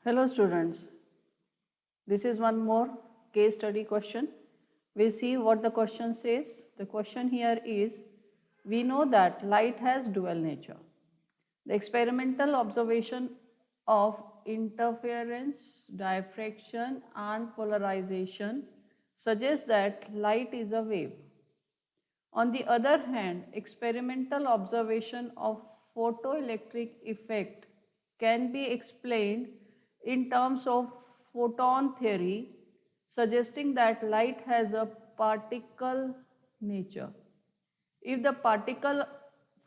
Hello students, this is one more case study question. We see what the question says. The question here is, we know that light has dual nature. The experimental observation of interference, diffraction and polarization suggests that light is a wave. On the other hand, experimental observation of photoelectric effect can be explained in terms of photon theory, suggesting that light has a particle nature. If the particle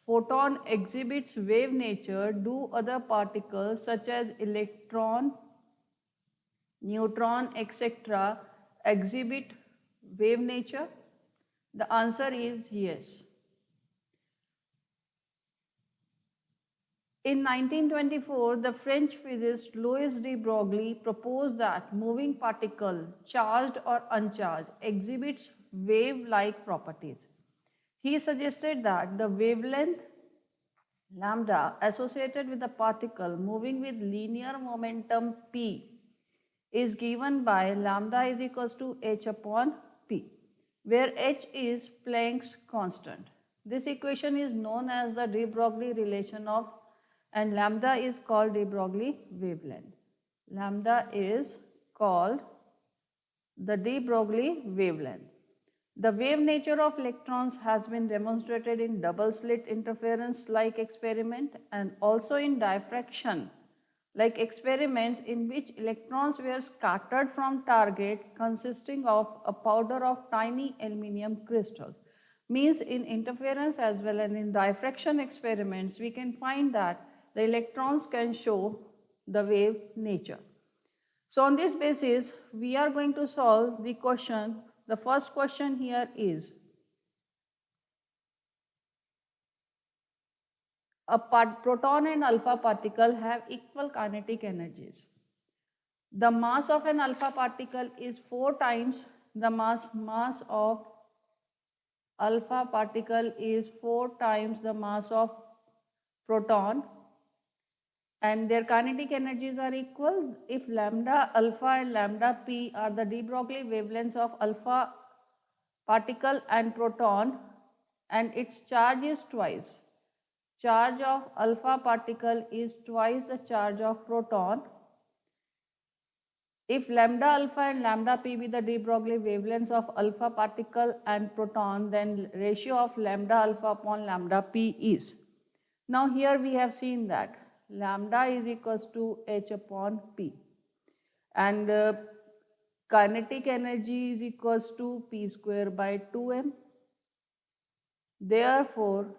photon exhibits wave nature, do other particles such as electron, neutron, etc. exhibit wave nature? The answer is yes. In 1924, the French physicist Louis de Broglie proposed that moving particle, charged or uncharged, exhibits wave-like properties. He suggested that the wavelength lambda associated with the particle moving with linear momentum p is given by lambda is equals to h upon p, where h is Planck's constant. This equation is known as the de Broglie relation of, and lambda is called de Broglie wavelength. Lambda is called the de Broglie wavelength. The wave nature of electrons has been demonstrated in double slit interference like experiment and also in diffraction like experiments in which electrons were scattered from target consisting of a powder of tiny aluminum crystals. Means in interference as well as in diffraction experiments we can find that the electrons can show the wave nature. So on this basis we are going to solve the question. The first question here is, a proton and alpha particle have equal kinetic energies. The mass of an alpha particle is 4 times the mass of alpha particle is 4 times the mass of proton, and their kinetic energies are equal if lambda alpha and lambda p are the de Broglie wavelengths of alpha particle and proton, and its charge is twice. Charge of alpha particle is twice the charge of proton. If lambda alpha and lambda p be the de Broglie wavelengths of alpha particle and proton, then ratio of lambda alpha upon lambda p is. Now here we have seen that lambda is equals to h upon p, and kinetic energy is equals to p square by 2m. Therefore,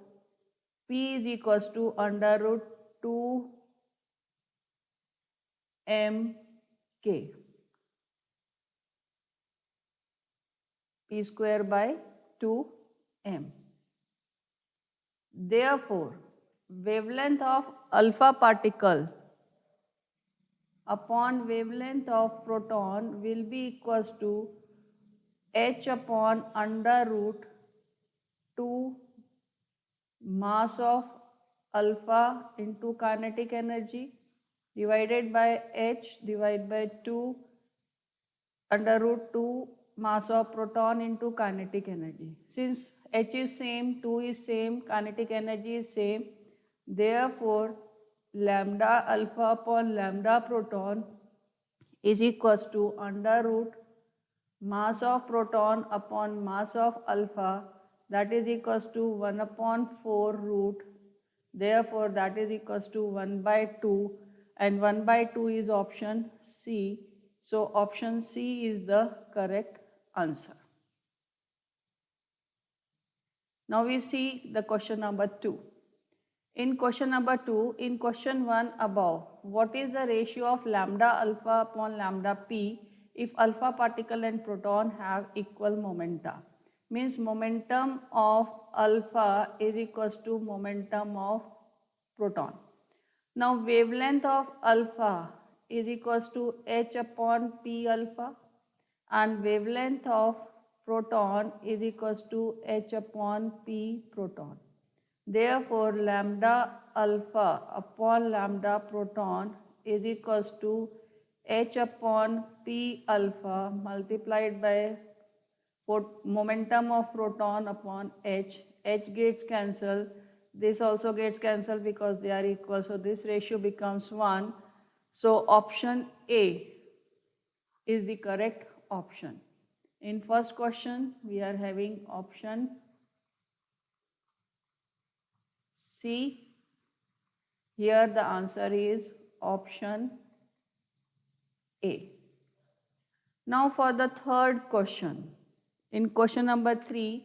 p is equals to under root 2 mk, p square by 2m. Therefore, wavelength of alpha particle upon wavelength of proton will be equals to h upon under root 2 mass of alpha into kinetic energy divided by h divided by 2 under root 2 mass of proton into kinetic energy. Since h is same, 2 is same, kinetic energy is same, therefore lambda alpha upon lambda proton is equals to under root mass of proton upon mass of alpha, that is equals to 1 upon 4 root, therefore that is equals to 1 by 2, and 1 by 2 is option C. So option C is the correct answer. Now we see the question number 2. In question number 2, in question 1 above, what is the ratio of lambda alpha upon lambda p if alpha particle and proton have equal momenta? Means momentum of alpha is equals to momentum of proton. Now wavelength of alpha is equals to h upon p alpha, and wavelength of proton is equals to h upon p proton. Therefore, lambda alpha upon lambda proton is equals to H upon P alpha multiplied by momentum of proton upon H. H gets cancelled. This also gets cancelled because they are equal. So this ratio becomes 1. So option A is the correct option. In first question, we are having option C. Here the answer is option A. Now for the third question. In question number 3,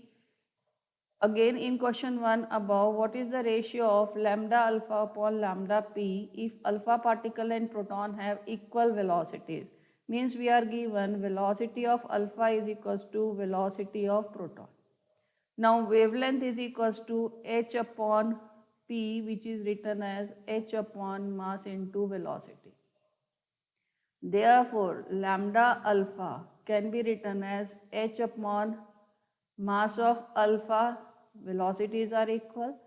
again in question 1 above, what is the ratio of lambda alpha upon lambda p if alpha particle and proton have equal velocities? Means we are given velocity of alpha is equals to velocity of proton. Now wavelength is equals to h upon p, which is written as h upon mass into velocity. Therefore, lambda alpha can be written as h upon mass of alpha, velocities are equal.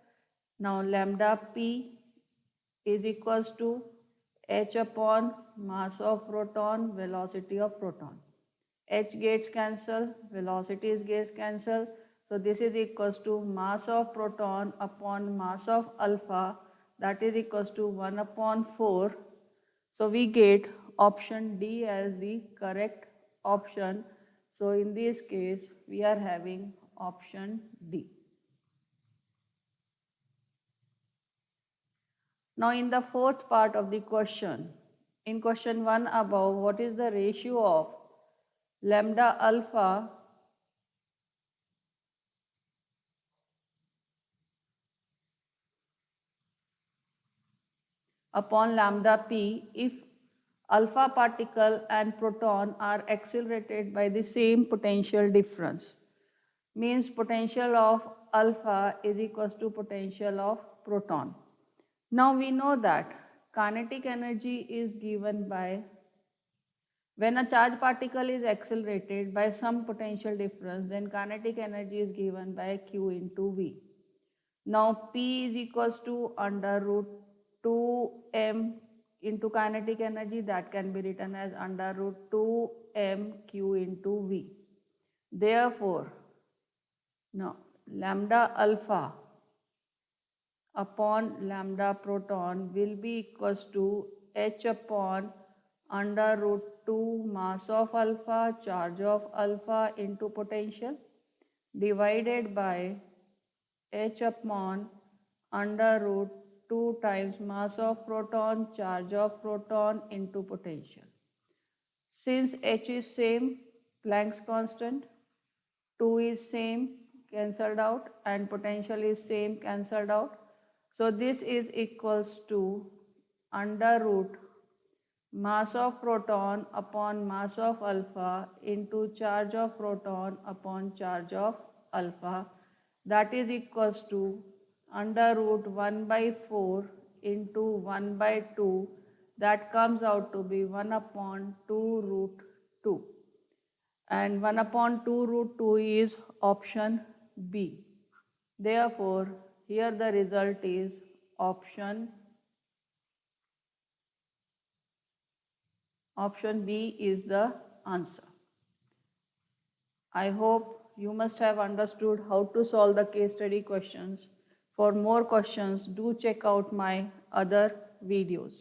Now lambda p is equals to h upon mass of proton, velocity of proton. H gets cancelled, velocities gets cancelled. So this is equals to mass of proton upon mass of alpha, that is equals to 1 upon 4. So we get option D as the correct option. So in this case, we are having option D. Now in the fourth part of the question, in question 1 above, what is the ratio of lambda alpha upon lambda p if alpha particle and proton are accelerated by the same potential difference? Means potential of alpha is equals to potential of proton. Now we know that kinetic energy is given by when a charged particle is accelerated by some potential difference, then kinetic energy is given by Q into V. Now P is equals to under root 2m into kinetic energy, that can be written as under root 2m Q into V. Therefore, now lambda alpha upon lambda proton will be equals to h upon under root 2 mass of alpha, charge of alpha into potential divided by h upon under root 2 times mass of proton, charge of proton into potential. Since h is same, Planck's constant, 2 is same, cancelled out, and potential is same, cancelled out. So this is equals to under root mass of proton upon mass of alpha into charge of proton upon charge of alpha, that is equals to under root 1 by 4 into 1 by 2, that comes out to be 1 upon 2 root 2. And 1 upon 2 root 2 is option B. Therefore, here the result is option B is the answer. I hope you must have understood how to solve the case study questions. For more questions, do check out my other videos.